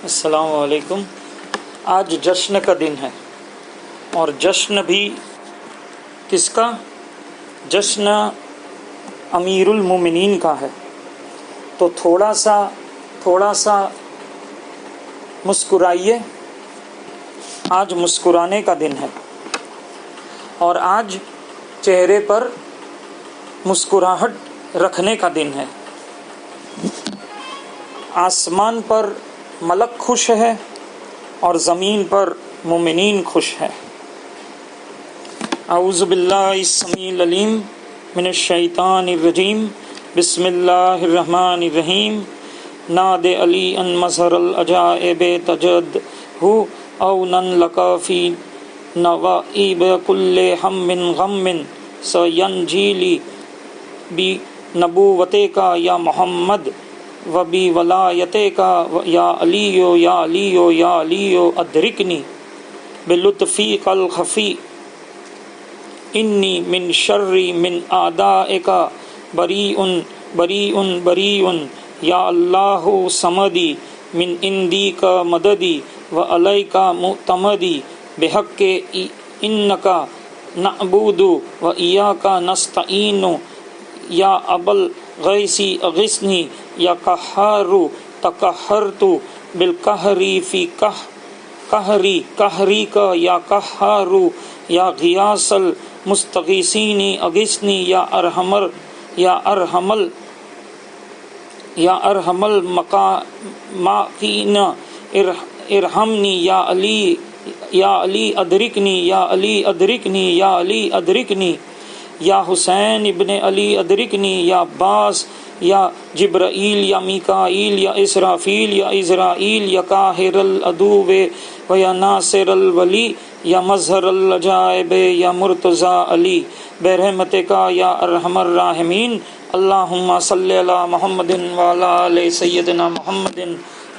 السلام علیکم۔ آج جشن کا دن ہے، اور جشن بھی کس کا؟ جشن امیر المومنین کا ہے۔ تو تھوڑا سا مسکرائیے۔ آج مسکرانے کا دن ہے، اور آج چہرے پر مسکراہٹ رکھنے کا دن ہے۔ آسمان پر ملک خوش ہے اور زمین پر مومنین خوش ہے۔ اعوذ باللہ السمیع العلیم من الشیطان الرجیم، بسم اللہ الرحمن الرحیم۔ ناد علی ان مظہر العجائب تجد ہو اونا لکا فی نوائب کل ہم غم سینجیلی بی نبوتے کا یا محمد و بی ولایتے کا یا علیو یا علیو یا علیو ادرکنی بلطفی الخفی انی من شر من اعدائک بریء بریء بریء یا اللہ صمدی من عندک مددی و علیک معتمدی بحق انک نعبد و ایاک نستعین یا ابل غیثی اغثنی یا قہار تقہرت بالقہر فی قہری قہری کا یا قہار یا غیاث المستغیثین اغثنی یا ارحم المقامین ارحمنی یا علی ادرکنی یا علی ادرکنی یا علی ادرکنی یا حسین ابن علی ادرکنی یا عباس یا جبرائیل یا میکائیل یا اسرافیل یا عزرائیل یا قاہر العدو و یا ناصر الولی یا مظہر العجائب یا مرتضی علی برحمتک یا ارحم الراحمین۔ اللہم صلی علی محمد وعلی آل سیدنا محمد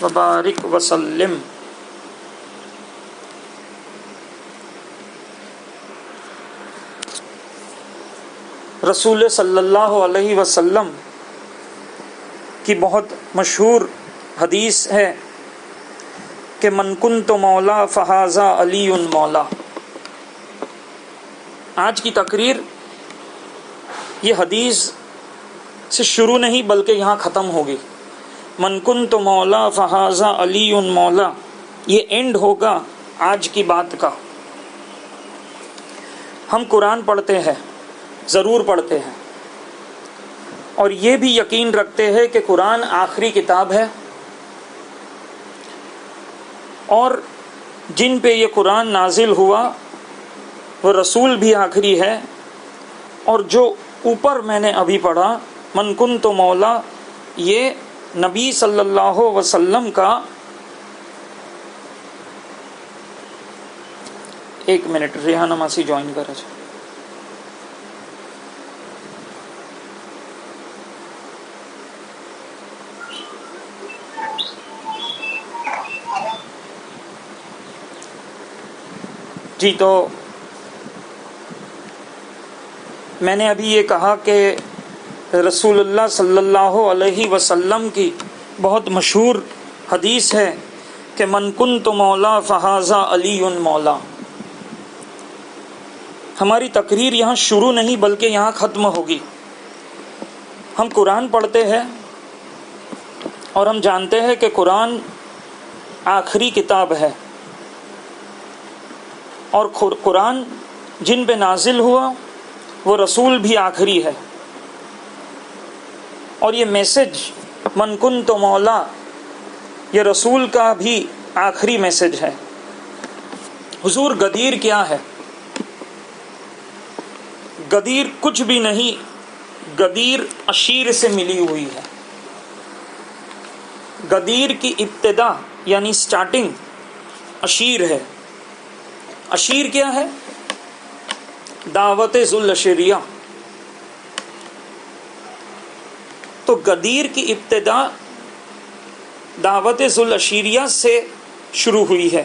وبارک وسلم۔ رسول صلی اللہ علیہ وسلم کی بہت مشہور حدیث ہے کہ من کنت مولا فہذا علی مولا۔ آج کی تقریر یہ حدیث سے شروع نہیں بلکہ یہاں ختم ہوگی۔ من کنت مولا فہذا علی مولا، یہ اینڈ ہوگا آج کی بات کا۔ ہم قرآن پڑھتے ہیں، ضرور پڑھتے ہیں، اور یہ بھی یقین رکھتے ہیں کہ قرآن آخری کتاب ہے، اور جن پہ یہ قرآن نازل ہوا وہ رسول بھی آخری ہے۔ اور جو اوپر میں نے ابھی پڑھا من کنت مولا، یہ نبی صلی اللہ علیہ وسلم کا ایک منٹ ریحانہ ماسی جوائن کرا جائے۔ جی، تو میں نے ابھی یہ کہا کہ رسول اللہ صلی اللہ علیہ وسلم کی بہت مشہور حدیث ہے کہ من کنت مولا فہذا علی مولا۔ ہماری تقریر یہاں شروع نہیں بلکہ یہاں ختم ہوگی۔ ہم قرآن پڑھتے ہیں اور ہم جانتے ہیں کہ قرآن آخری کتاب ہے، اور قرآن جن پہ نازل ہوا وہ رسول بھی آخری ہے۔ اور یہ میسج من کنت مولا، یہ رسول کا بھی آخری میسج ہے۔ حضور غدیر کیا ہے؟ غدیر کچھ بھی نہیں، غدیر عشیر سے ملی ہوئی ہے۔ غدیر کی ابتدا یعنی سٹارٹنگ عشیر ہے۔ عشیر کیا ہے؟ دعوت ذوالعشیریہ۔ تو غدیر کی ابتدا دعوت ذوالعشیریہ سے شروع ہوئی ہے۔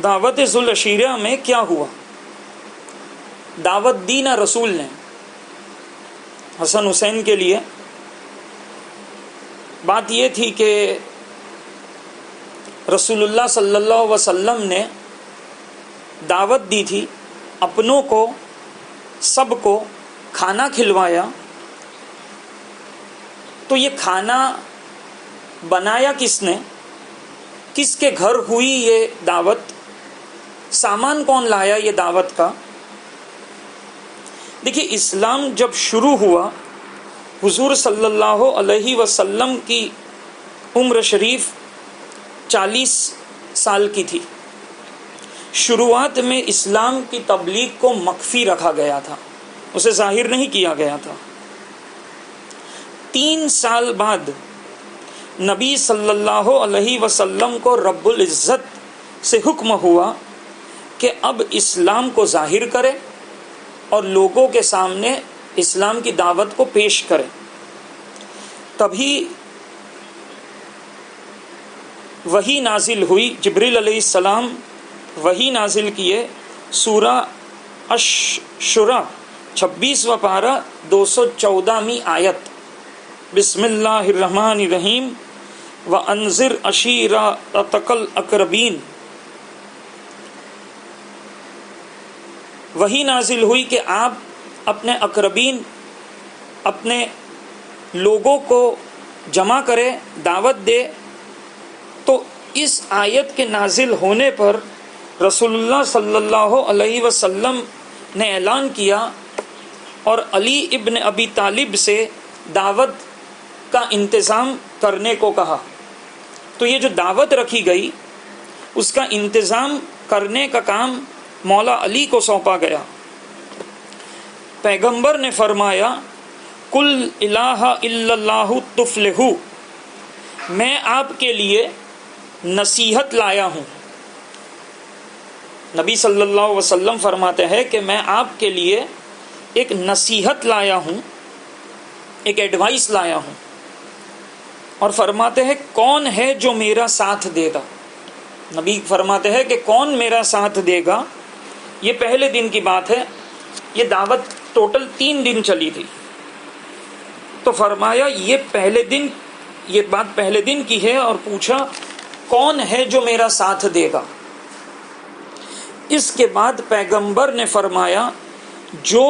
دعوت ذوالعشیریہ میں کیا ہوا؟ دعوت دی نا رسول نے حسن حسین کے لیے۔ بات یہ تھی کہ رسول اللہ صلی اللہ علیہ وسلم نے دعوت دی تھی، اپنوں کو سب کو کھانا کھلوایا، تو یہ کھانا بنایا کس نے؟ کس کے گھر ہوئی یہ دعوت؟ سامان کون لایا یہ دعوت کا؟ دیکھیے، اسلام جب شروع ہوا، حضور صلی اللہ علیہ وسلم کی عمر شریف 40 سال کی تھی۔ شروعات میں اسلام کی تبلیغ کو مخفی رکھا گیا تھا، اسے ظاہر نہیں کیا گیا تھا۔ 3 سال بعد نبی صلی اللہ علیہ وسلم کو رب العزت سے حکم ہوا کہ اب اسلام کو ظاہر کرے اور لوگوں کے سامنے اسلام کی دعوت کو پیش کرے۔ تبھی وحی نازل ہوئی، جبریل علیہ السلام وحی نازل کیے، سورہ الشورى 26واں پارہ 214ویں آیت، بسم اللہ الرحمن الرحیم وَأَنذِرْ عَشِيرَتَكَ الْأَقْرَبِينَ۔ وحی نازل ہوئی کہ آپ اپنے اقربین، اپنے لوگوں کو جمع کرے، دعوت دے۔ تو اس آیت کے نازل ہونے پر رسول اللہ صلی اللہ علیہ وسلم نے اعلان کیا اور علی ابن ابی طالب سے دعوت کا انتظام کرنے کو کہا۔ تو یہ جو دعوت رکھی گئی اس کا انتظام کرنے کا کام مولا علی کو سونپا گیا۔ پیغمبر نے فرمایا، کل الہ الا اللہ تفلحو، میں آپ کے لیے نصیحت لایا ہوں۔ نبی صلی اللہ علیہ وسلم فرماتے ہیں کہ میں آپ کے لیے ایک نصیحت لایا ہوں، ایک ایڈوائس لایا ہوں، اور فرماتے ہیں کون ہے جو میرا ساتھ دے گا؟ نبی فرماتے ہیں کہ کون میرا ساتھ دے گا؟ یہ پہلے دن کی بات ہے، یہ دعوت ٹوٹل 3 دن چلی تھی۔ تو فرمایا یہ بات پہلے دن کی ہے، اور پوچھا کون ہے جو میرا ساتھ دے گا؟ اس کے بعد پیغمبر نے فرمایا جو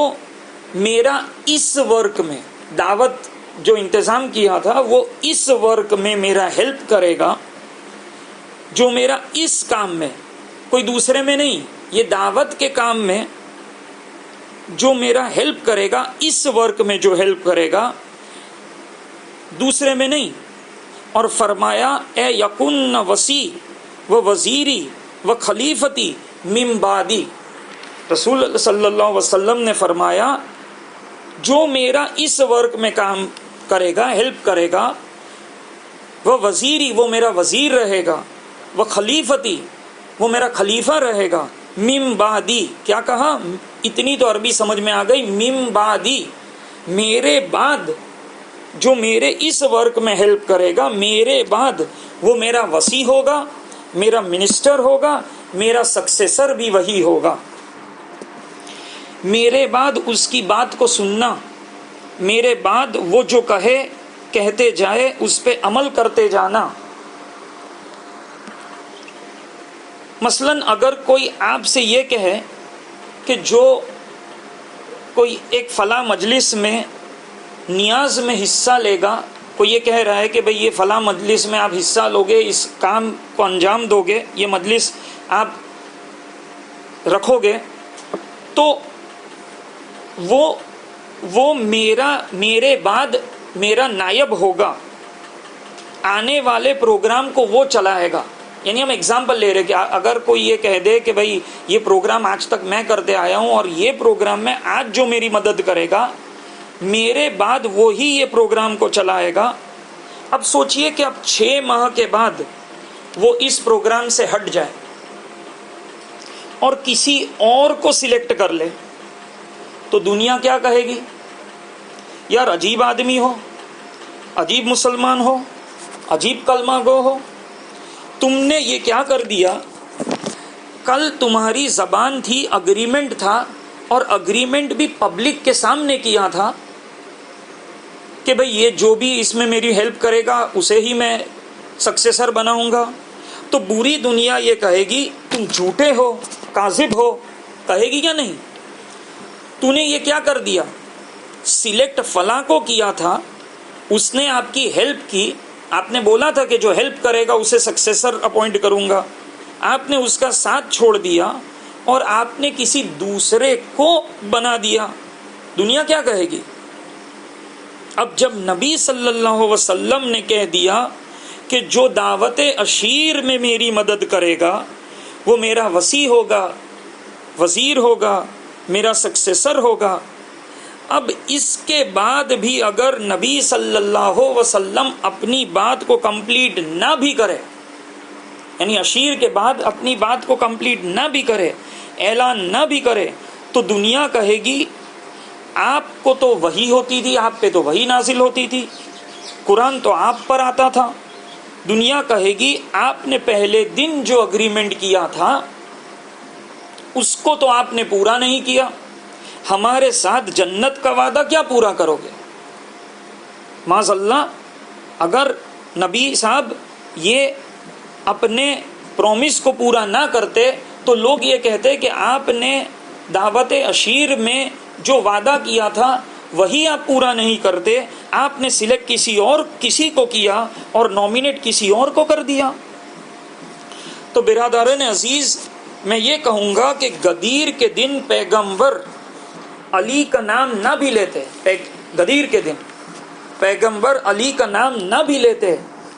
میرا اس ورک میں، دعوت جو انتظام کیا تھا وہ اس ورک میں میرا ہیلپ کرے گا، جو میرا اس کام میں، کوئی دوسرے میں نہیں، یہ دعوت کے کام میں جو میرا ہیلپ کرے گا، اس ورک میں جو ہیلپ کرے گا، دوسرے میں نہیں۔ اور فرمایا اے یکن وسی و وزیری و خلیفتی من بعدی، رسول صلی اللہ علیہ وسلم نے فرمایا جو میرا اس ورک میں کام کرے گا، ہیلپ کرے گا، وہ وزیری، وہ میرا وزیر رہے گا، وہ خلیفتی، وہ میرا خلیفہ رہے گا، من بعدی، کیا کہا؟ اتنی تو عربی سمجھ میں آ گئی، من بعدی، میرے بعد جو میرے اس ورک میں ہیلپ کرے گا، میرے بعد وہ میرا وصی ہوگا، میرا منسٹر ہوگا، میرا سکسیسر بھی وہی ہوگا۔ میرے بعد اس کی بات کو سننا، میرے بعد وہ جو کہتے جائے اس پہ عمل کرتے جانا۔ مثلا اگر کوئی آپ سے یہ کہے کہ جو کوئی ایک فلاں مجلس میں نیاز میں حصہ لے گا، کوئی یہ کہہ رہا ہے کہ بھئی یہ فلاں مجلس میں آپ حصہ لوگے، اس کام کو انجام دو گے، یہ مجلس آپ رکھو گے، تو وہ میرے بعد میرا نائب ہوگا، آنے والے پروگرام کو وہ چلائے گا۔ یعنی ہم ایگزامپل لے رہے کہ اگر کوئی یہ کہہ دے کہ بھئی یہ پروگرام آج تک میں کرتے آیا ہوں اور یہ پروگرام میں آج جو میری مدد کرے گا، میرے بعد وہی یہ پروگرام کو چلائے گا۔ اب سوچئے کہ اب 6 ماہ کے بعد وہ اس پروگرام سے ہٹ جائے اور کسی اور کو سلیکٹ کر لے، تو دنیا کیا کہے گی؟ یار عجیب آدمی ہو، عجیب مسلمان ہو، عجیب کلمہ گو ہو، تم نے یہ کیا کر دیا؟ کل تمہاری زبان تھی، اگریمنٹ تھا، اور اگریمنٹ بھی پبلک کے سامنے کیا تھا کہ بھئی یہ جو بھی اس میں میری ہیلپ کرے گا اسے ہی میں سکسیسر بناؤں گا، تو بری دنیا یہ کہے گی تم جھوٹے ہو، کاذب ہو، کہے گی یا نہیں؟ تو نے یہ کیا کر دیا؟ سلیکٹ فلاں کو کیا تھا، اس نے آپ کی ہیلپ کی، آپ نے بولا تھا کہ جو ہیلپ کرے گا اسے سکسیسر اپوائنٹ کروں گا، آپ نے اس کا ساتھ چھوڑ دیا اور آپ نے کسی دوسرے کو بنا دیا، دنیا کیا کہے گی؟ اب جب نبی صلی اللہ علیہ وسلم نے کہہ دیا کہ جو دعوت عشیر میں میری مدد کرے گا وہ میرا وصی ہوگا، وزیر ہوگا، میرا سکسیسر ہوگا، اب اس کے بعد بھی اگر نبی صلی اللہ علیہ وسلم اپنی بات کو کمپلیٹ نہ بھی کرے، یعنی عشیر کے بعد اپنی بات کو کمپلیٹ نہ بھی کرے، اعلان نہ بھی کرے، تو دنیا کہے گی آپ کو تو وحی ہوتی تھی، آپ پہ تو وحی نازل ہوتی تھی، قرآن تو آپ پر آتا تھا، دنیا کہے گی آپ نے پہلے دن جو اگریمنٹ کیا تھا اس کو تو آپ نے پورا نہیں کیا، ہمارے ساتھ جنت کا وعدہ کیا پورا کرو گے؟ معاذ اللہ، اگر نبی صاحب یہ اپنے پرومس کو پورا نہ کرتے تو لوگ یہ کہتے کہ آپ نے دعوت عشیر میں جو وعدہ کیا تھا وہی آپ پورا نہیں کرتے، آپ نے سلیکٹ کسی کو کیا اور نومینیٹ کسی اور کو کر دیا۔ تو برادران عزیز، میں یہ کہوں گا کہ غدیر کے دن پیغمبر علی کا نام نہ بھی لیتے، غدیر کے دن پیغمبر علی کا نام نہ بھی لیتے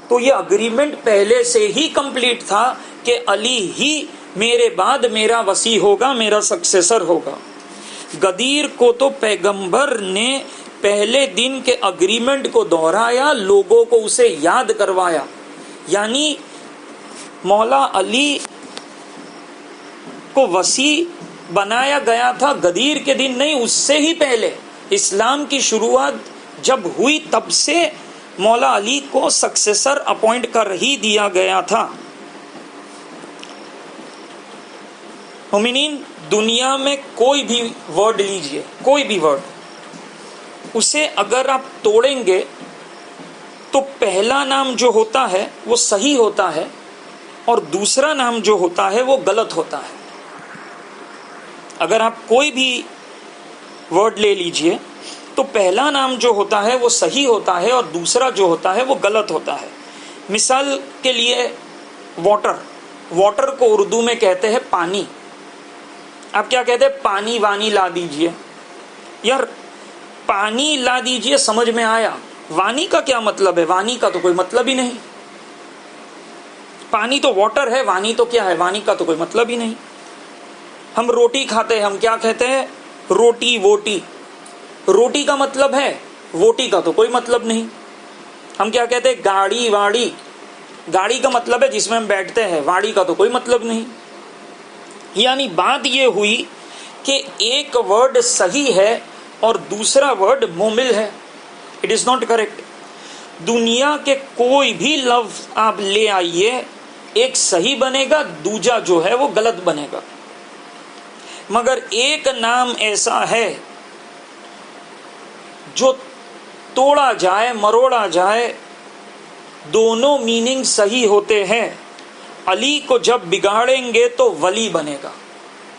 تو یہ اگریمنٹ پہلے سے ہی کمپلیٹ تھا کہ علی ہی میرے بعد میرا وصی ہوگا، میرا سکسیسر ہوگا۔ غدیر کو تو پیغمبر نے پہلے دن کے اگریمنٹ کو دہرایا، لوگوں کو اسے یاد کروایا، یعنی مولا علی کو وصی بنایا گیا تھا غدیر کے دن نہیں، اس سے ہی پہلے اسلام کی شروعات جب ہوئی تب سے مولا علی کو سکسیسر اپوائنٹ کر ہی دیا گیا تھا۔ مومنین، دنیا میں کوئی بھی ورڈ لیجئے، کوئی بھی ورڈ، اسے اگر آپ توڑیں گے تو پہلا نام جو ہوتا ہے وہ صحیح ہوتا ہے اور دوسرا نام جو ہوتا ہے وہ غلط ہوتا ہے۔ اگر آپ کوئی بھی ورڈ لے لیجئے تو پہلا نام جو ہوتا ہے وہ صحیح ہوتا ہے اور دوسرا جو ہوتا ہے وہ غلط ہوتا ہے۔ مثال کے لیے واٹر کو اردو میں کہتے ہیں پانی۔ آپ کیا کہتے ہیں؟ پانی وانی لا دیجئے۔ یار پانی لا دیجئے سمجھ میں آیا، وانی کا کیا مطلب ہے؟ وانی کا تو کوئی مطلب ہی نہیں، پانی تو واٹر ہے، وانی تو کیا ہے؟ وانی کا تو کوئی مطلب ہی نہیں۔ ہم روٹی کھاتے ہیں، ہم کیا کہتے ہیں؟ روٹی ووٹی، روٹی کا مطلب ہے، ووٹی کا تو کوئی مطلب نہیں۔ ہم کیا کہتے ہیں؟ گاڑی واڑی، گاڑی کا مطلب ہے جس میں ہم بیٹھتے ہیں، واڑی کا تو کوئی مطلب نہیں۔ یعنی بات یہ ہوئی کہ ایک ورڈ صحیح ہے اور دوسرا ورڈ مومل ہے، اٹ از ناٹ کریکٹ۔ دنیا کے کوئی بھی لفظ آپ لے آئیے، ایک صحیح بنے گا، دوجا جو ہے وہ غلط بنے گا، مگر ایک نام ایسا ہے جو توڑا جائے مروڑا جائے دونوں میننگ صحیح ہوتے ہیں۔ علی کو جب بگاڑیں گے تو ولی بنے گا،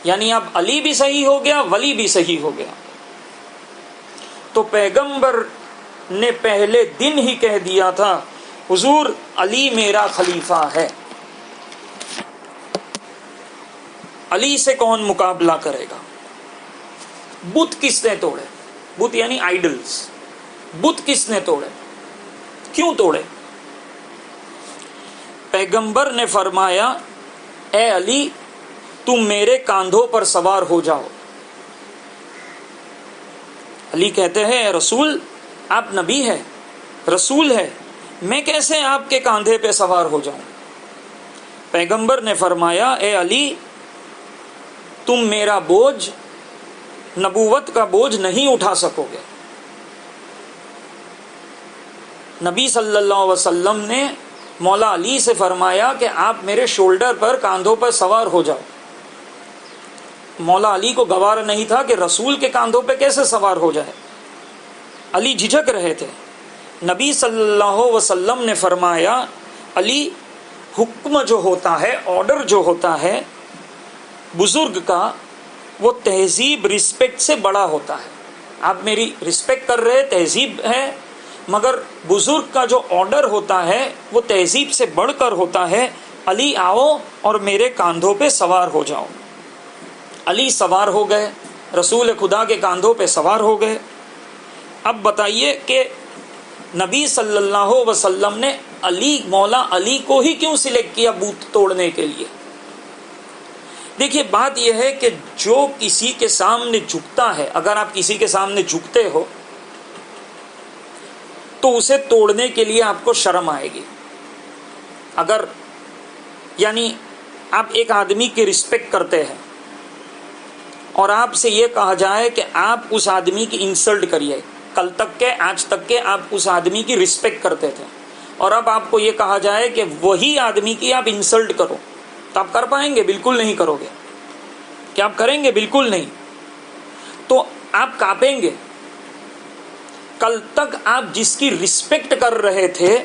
یعنی اب علی بھی صحیح ہو گیا، ولی بھی صحیح ہو گیا۔ تو پیغمبر نے پہلے دن ہی کہہ دیا تھا حضور علی میرا خلیفہ ہے، علی سے کون مقابلہ کرے گا؟ بت کس نے توڑے؟ بت یعنی آئیڈلز، بت کس نے توڑے؟ کیوں توڑے؟ پیغمبر نے فرمایا اے علی تم میرے کاندھوں پر سوار ہو جاؤ۔ علی کہتے ہیں اے رسول، آپ نبی ہے، رسول ہے، میں کیسے آپ کے کاندھے پہ سوار ہو جاؤں؟ پیغمبر نے فرمایا اے علی تم میرا بوجھ، نبوت کا بوجھ نہیں اٹھا سکو گے۔ نبی صلی اللہ علیہ وسلم نے مولا علی سے فرمایا کہ آپ میرے شولڈر پر، کاندھوں پر سوار ہو جاؤ۔ مولا علی کو گوارا نہیں تھا کہ رسول کے کاندھوں پہ کیسے سوار ہو جائے، علی جھجک رہے تھے۔ نبی صلی اللہ علیہ وسلم نے فرمایا علی حکم جو ہوتا ہے، آرڈر جو ہوتا ہے بزرگ کا، وہ تہذیب رسپیکٹ سے بڑا ہوتا ہے. آپ میری رسپیکٹ کر رہے، تہذیب ہے، مگر بزرگ کا جو آرڈر ہوتا ہے وہ تہذیب سے بڑھ کر ہوتا ہے. علی آؤ اور میرے کاندھوں پہ سوار ہو جاؤ. علی سوار ہو گئے، رسول خدا کے کاندھوں پہ سوار ہو گئے. اب بتائیے کہ نبی صلی اللہ علیہ وسلم نے مولا علی کو ہی کیوں سلیکٹ کیا بت توڑنے کے لیے؟ دیکھیے بات یہ ہے کہ جو کسی کے سامنے جھکتا ہے، اگر آپ کسی کے سامنے جھکتے ہو تو اسے توڑنے کے لیے آپ کو شرم آئے گی. اگر یعنی آپ ایک آدمی کی رسپیکٹ کرتے ہیں اور آپ سے یہ کہا جائے کہ آپ اس آدمی کی انسلٹ کریے، کل تک کے آج تک کے آپ اس آدمی کی رسپیکٹ کرتے تھے، اور اب آپ کو یہ کہا جائے کہ وہی آدمی کی آپ انسلٹ کرو، تو آپ کر پائیں گے؟ بالکل نہیں کرو گے. کیا آپ کریں گے؟ بالکل نہیں. تو آپ کانپیں گے. کل تک آپ جس کی رسپیکٹ کر رہے تھے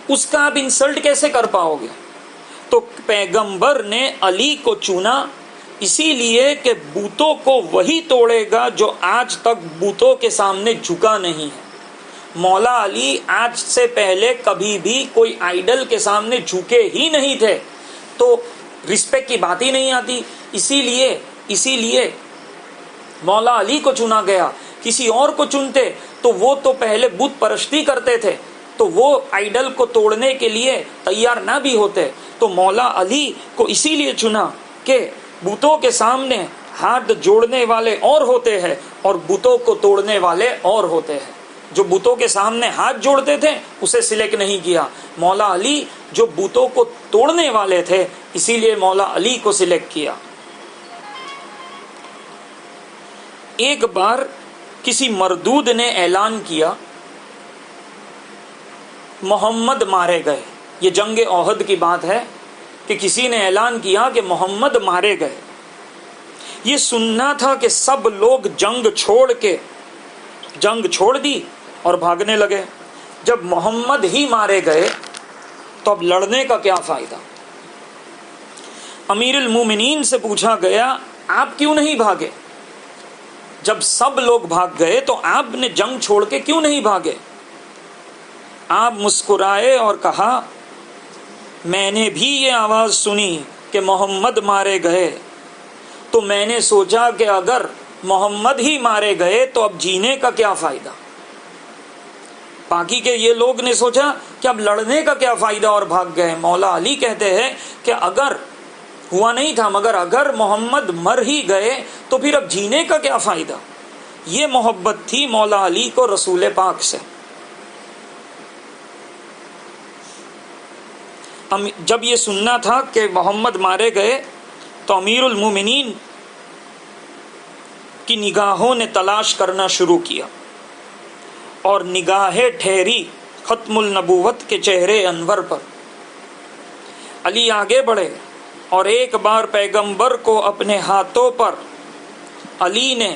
اس کا آپ انسلٹ کیسے کر پاؤ گے؟ تو پیغمبر نے علی کو چنا اسی لیے کہ بتوں کو وہی توڑے گا جو آج تک بتوں کے سامنے جھکا نہیں ہے. مولا علی آج سے پہلے کبھی بھی کوئی آئیڈل کے سامنے جھکے ہی نہیں تھے، تو رسپیکٹ کی بات ہی نہیں آتی. اسی لیے مولا علی کو چنا گیا. کسی اور کو چنتے تو وہ تو پہلے بت پرستی کرتے تھے، تو وہ آئیڈل کو توڑنے کے لیے تیار نہ بھی ہوتے. تو مولا علی کو اسی لیے چنا کہ بتوں کے سامنے ہاتھ جوڑنے والے اور ہوتے ہیں اور بتوں کو توڑنے والے اور ہوتے ہیں. جو بتوں کے سامنے ہاتھ جوڑتے تھے اسے سلیکٹ نہیں کیا. مولا علی جو بتوں کو توڑنے والے تھے اسی لیے مولا علی کو سلیکٹ کیا. ایک بار کسی مردود نے اعلان کیا محمد مارے گئے. یہ جنگ احد کی بات ہے کہ کسی نے اعلان کیا کہ محمد مارے گئے. یہ سننا تھا کہ سب لوگ جنگ چھوڑ دی اور بھاگنے لگے. جب محمد ہی مارے گئے تو اب لڑنے کا کیا فائدہ؟ امیر المومنین سے پوچھا گیا آپ کیوں نہیں بھاگے؟ جب سب لوگ بھاگ گئے تو آپ نے جنگ چھوڑ کے کیوں نہیں بھاگے؟ آپ مسکرائے اور کہا میں نے بھی یہ آواز سنی کہ محمد مارے گئے، تو میں نے سوچا کہ اگر محمد ہی مارے گئے تو اب جینے کا کیا فائدہ؟ باقی کے یہ لوگ نے سوچا کہ اب لڑنے کا کیا فائدہ اور بھاگ گئے. مولا علی کہتے ہیں کہ اگر ہوا نہیں تھا مگر اگر محمد مر ہی گئے تو پھر اب جینے کا کیا فائدہ؟ یہ محبت تھی مولا علی کو رسول پاک سے. جب یہ سننا تھا کہ محمد مارے گئے تو امیر المومنین کی نگاہوں نے تلاش کرنا شروع کیا اور نگاہیں ٹھہری ختم النبوت کے چہرے انور پر. علی آگے بڑھے اور ایک بار پیغمبر کو اپنے ہاتھوں پر علی نے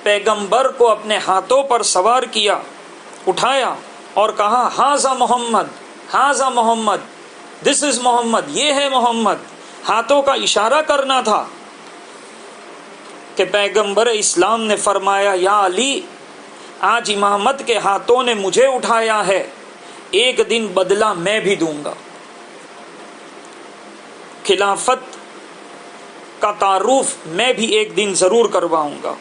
پیغمبر کو اپنے ہاتھوں پر سوار کیا، اٹھایا اور کہا ہاذا محمد، ہاذا محمد، دس از محمد، یہ ہے محمد. ہاتھوں کا اشارہ کرنا تھا کہ پیغمبر اسلام نے فرمایا یا علی آج امامت کے ہاتھوں نے مجھے اٹھایا ہے، ایک دن بدلہ میں بھی دوں گا. خلافت کا تعارف میں بھی ایک دن ضرور کرواؤں گا.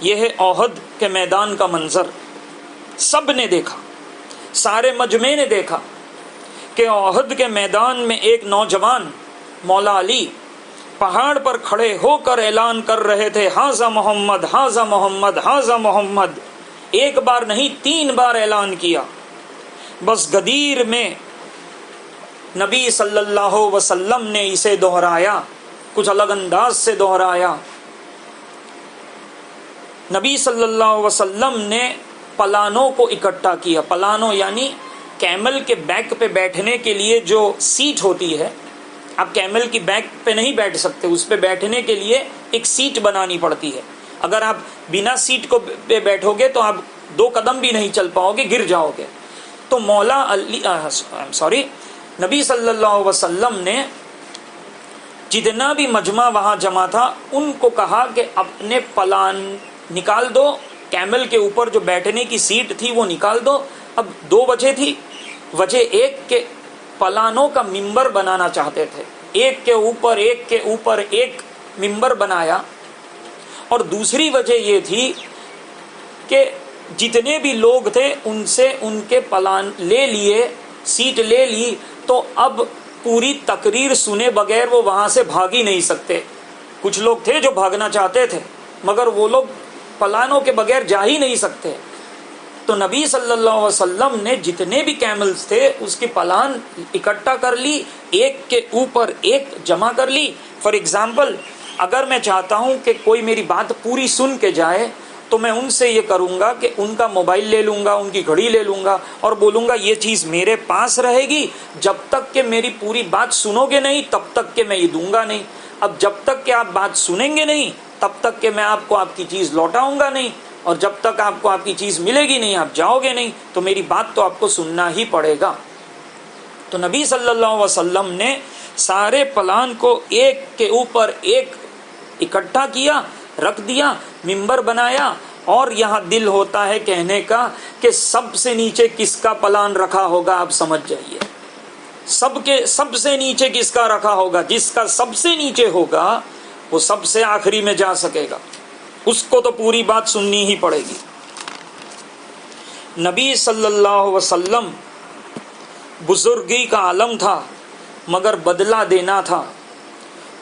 یہ ہے احد کے میدان کا منظر. سب نے دیکھا، سارے مجمع نے دیکھا کہ احد کے میدان میں ایک نوجوان مولا علی پہاڑ پر کھڑے ہو کر اعلان کر رہے تھے ہاذا محمد، ہاذا محمد، ہاذا محمد. ایک بار نہیں 3 بار اعلان کیا. بس غدیر میں نبی صلی اللہ علیہ وسلم نے اسے دہرایا، کچھ الگ انداز سے دہرایا. نبی صلی اللہ علیہ وسلم نے پلانوں کو اکٹھا کیا. پلانوں یعنی کیمل کے بیک پہ بیٹھنے کے لیے جو سیٹ ہوتی ہے. آپ کیمل کی بیک پہ نہیں بیٹھ سکتے، اس پہ بیٹھنے کے لیے ایک سیٹ بنانی پڑتی ہے. اگر آپ بنا سیٹ کو پہ بیٹھو گے تو آپ 2 قدم بھی نہیں چل پاؤ گے، گر جاؤ گے. تو مولا علی نبی صلی اللہ علیہ وسلم نے جتنا بھی مجمع وہاں جمع تھا ان کو کہا کہ اپنے پلان نکال دو، کیمل کے اوپر جو بیٹھنے کی سیٹ تھی وہ نکال دو۔ اب 2 وجہ تھی، وجہ ایک کہ پلانوں کا ممبر بنانا چاہتے تھے، ایک کے اوپر ایک ممبر بنایا، اور دوسری وجہ یہ تھی کہ جتنے بھی لوگ تھے ان سے ان کے پلان لے لیے، سیٹ لے لی، تو اب پوری تقریر سنے بغیر وہ وہاں سے بھاگ ہی نہیں سکتے۔ کچھ لوگ تھے جو بھاگنا چاہتے تھے مگر وہ لوگ پلانوں کے بغیر جا ہی نہیں سکتے، تو نبی صلی اللہ علیہ وسلم نے جتنے بھی کیملز تھے اس کی پلان اکٹھا کر لی، ایک کے اوپر ایک جمع کر لی۔ فار ایگزامپل، اگر میں چاہتا ہوں کہ کوئی میری بات پوری سن کے جائے تو میں ان سے یہ کروں گا کہ ان کا موبائل لے لوں گا، ان کی گھڑی لے لوں گا اور بولوں گا یہ چیز میرے پاس رہے گی جب تک کہ میری پوری بات سنو گے نہیں تب تک کہ میں یہ دوں گا نہیں۔ اب جب تک کہ آپ بات سنیں گے نہیں تب تک کہ میں آپ کو آپ کی چیز لوٹاؤں گا نہیں، اور جب تک آپ کو آپ کی چیز ملے گی نہیں، آپ جاؤ گے نہیں، تو میری بات تو آپ کو سننا ہی پڑے گا۔ تو نبی صلی اللہ علیہ وسلم نے سارے پلان کو ایک کے اوپر ایک اکٹھا کیا، رکھ دیا، ممبر بنایا، اور یہاں دل ہوتا ہے کہنے کا کہ سب سے نیچے کس کا پلان رکھا ہوگا، آپ سمجھ جائیے، سب سے نیچے کس کا رکھا ہوگا؟ جس کا سب سے نیچے ہوگا وہ سب سے آخری میں جا سکے گا، اس کو تو پوری بات سننی ہی پڑے گی۔ نبی صلی اللہ علیہ وسلم بزرگی کا عالم تھا مگر بدلہ دینا تھا۔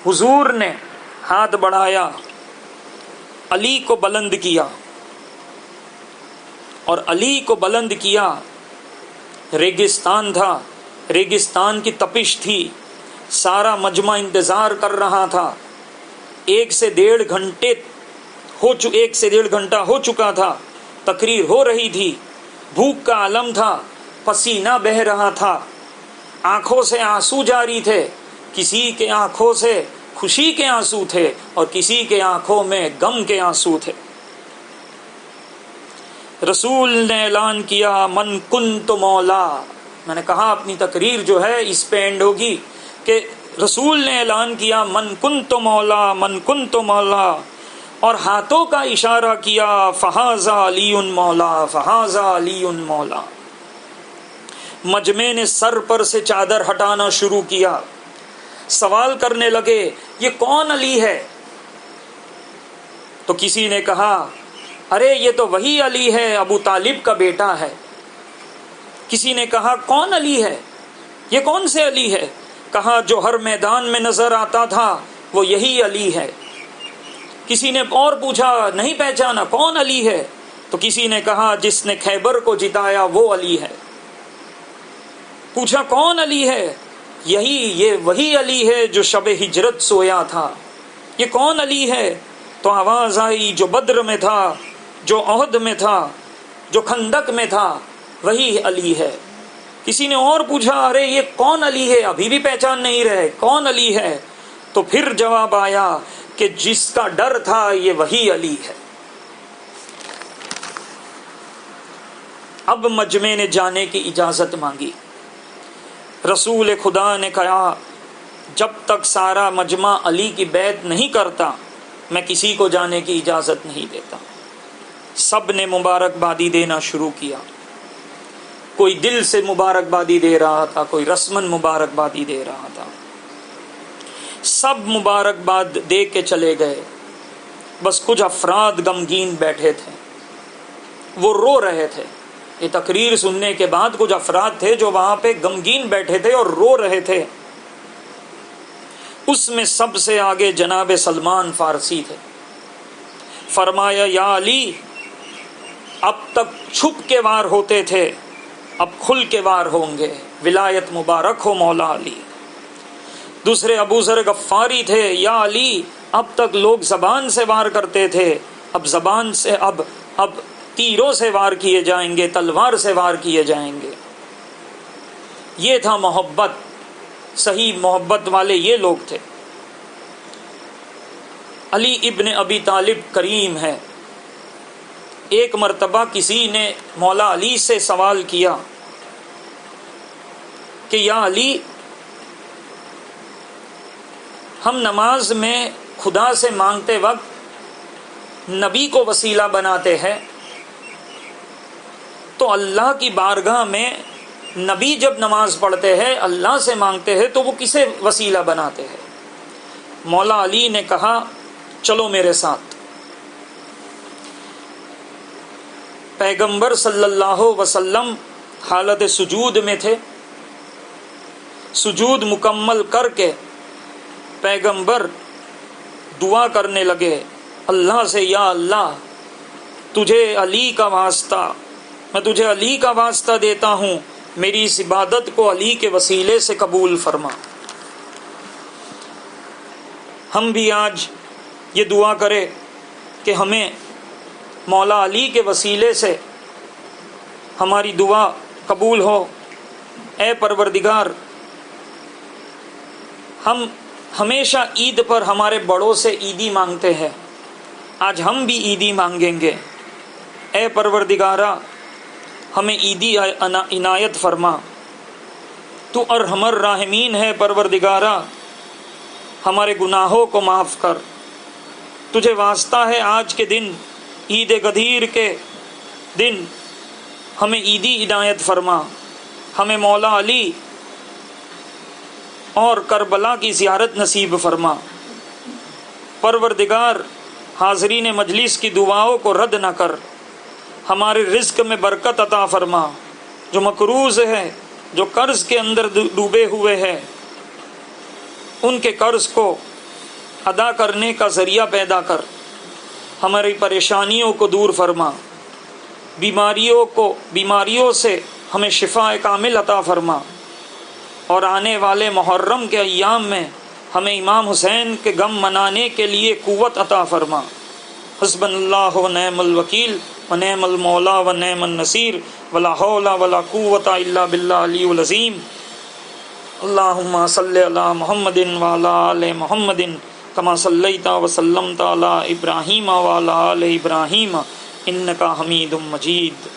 حضور نے ہاتھ بڑھایا، علی کو بلند کیا، اور علی کو بلند کیا۔ ریگستان تھا، ریگستان کی تپش تھی، سارا مجمع انتظار کر رہا تھا۔ 1 سے 1.5 گھنٹہ ہو چکا تھا، تقریر ہو رہی تھی، بھوک کا عالم تھا، پسینہ بہہ رہا تھا، آنکھوں سے آنسو جاری تھے، کسی کے آنکھوں سے خوشی کے آنسو تھے اور کسی کے آنکھوں میں غم کے آنسو تھے۔ رسول نے اعلان کیا من کنت مولا، میں نے کہا اپنی تقریر جو ہے اس پہ اینڈ ہوگی کہ رسول نے اعلان کیا من کنت مولا، من کنت مولا، اور ہاتھوں کا اشارہ کیا فہذا علی مولا، فہذا علی مولا۔ مجمع نے سر پر سے چادر ہٹانا شروع کیا، سوال کرنے لگے یہ کون علی ہے؟ تو کسی نے کہا ارے یہ تو وہی علی ہے، ابو طالب کا بیٹا ہے۔ کسی نے کہا کون علی ہے؟ یہ کون سے علی ہے؟ کہا جو ہر میدان میں نظر آتا تھا وہ یہی علی ہے۔ کسی نے اور پوچھا نہیں پہچانا کون علی ہے؟ تو کسی نے کہا جس نے خیبر کو جتایا وہ علی ہے۔ پوچھا کون علی ہے؟ یہ وہی علی ہے جو شب ہجرت سویا تھا۔ یہ کون علی ہے؟ تو آواز آئی جو بدر میں تھا، جو احد میں تھا، جو خندق میں تھا، وہی علی ہے۔ کسی نے اور پوچھا ارے یہ کون علی ہے؟ ابھی بھی پہچان نہیں رہے کون علی ہے؟ تو پھر جواب آیا کہ جس کا ڈر تھا یہ وہی علی ہے۔ اب مجمع نے جانے کی اجازت مانگی۔ رسول خدا نے کہا جب تک سارا مجمع علی کی بیعت نہیں کرتا میں کسی کو جانے کی اجازت نہیں دیتا۔ سب نے مبارکبادی دینا شروع کیا، کوئی دل سے مبارکبادی دے رہا تھا، کوئی رسمن مبارکبادی دے رہا تھا، سب مبارکباد دے کے چلے گئے۔ بس کچھ افراد غمگین بیٹھے تھے، وہ رو رہے تھے۔ یہ تقریر سننے کے بعد کچھ افراد تھے جو وہاں پہ غمگین بیٹھے تھے اور رو رہے تھے۔ اس میں سب سے آگے جناب سلمان فارسی تھے۔ فرمایا یا علی، اب تک چھپ کے وار ہوتے تھے، اب کھل کے وار ہوں گے، ولایت مبارک ہو مولا علی۔ دوسرے ابو ذر غفاری تھے، یا علی اب تک لوگ زبان سے وار کرتے تھے، اب زبان سے اب تیروں سے وار کیے جائیں گے، تلوار سے وار کیے جائیں گے۔ یہ تھا محبت، صحیح محبت والے یہ لوگ تھے۔ علی ابن ابی طالب کریم ہے۔ ایک مرتبہ کسی نے مولا علی سے سوال کیا کہ یا علی، ہم نماز میں خدا سے مانگتے وقت نبی کو وسیلہ بناتے ہیں، تو اللہ کی بارگاہ میں نبی جب نماز پڑھتے ہیں، اللہ سے مانگتے ہیں، تو وہ کسے وسیلہ بناتے ہیں؟ مولا علی نے کہا چلو میرے ساتھ۔ پیغمبر صلی اللہ علیہ وسلم حالت سجود میں تھے، سجود مکمل کر کے پیغمبر دعا کرنے لگے اللہ سے، یا اللہ تجھے علی کا واسطہ، میں تجھے علی کا واسطہ دیتا ہوں، میری اس عبادت کو علی کے وسیلے سے قبول فرما۔ ہم بھی آج یہ دعا کرے کہ ہمیں مولا علی کے وسیلے سے ہماری دعا قبول ہو۔ اے پروردگار، ہم ہمیشہ عید پر ہمارے بڑوں سے عیدی مانگتے ہیں، آج ہم بھی عیدی مانگیں گے۔ اے پروردگارہ، ہمیں عیدی عنایت فرما، تو ارحم الراحمین ہے پروردگارہ، ہمارے گناہوں کو معاف کر۔ تجھے واسطہ ہے آج کے دن، عید غدیر کے دن ہمیں عیدی عنایت فرما، ہمیں مولا علی اور کربلا کی زیارت نصیب فرما۔ پروردگار، حاضرین مجلس کی دعاؤں کو رد نہ کر، ہمارے رزق میں برکت عطا فرما۔ جو مقروض ہے، جو قرض کے اندر ڈوبے ہوئے ہیں، ان کے قرض کو ادا کرنے کا ذریعہ پیدا کر، ہماری پریشانیوں کو دور فرما، بیماریوں سے ہمیں شفاء کامل عطا فرما، اور آنے والے محرم کے ایام میں ہمیں امام حسین کے غم منانے کے لیے قوت عطا فرما۔ حسبنا اللہ و نعم الوکیل و نعم المولا و نعم النصیر ولا حول ولا قوت الا باللہ العلی العظیم۔ اللہم صلی علی محمد وعلی آل محمد کما صلیت وسلمت علی ابراہیم وعلی آل ابراہیم انک حمید مجید۔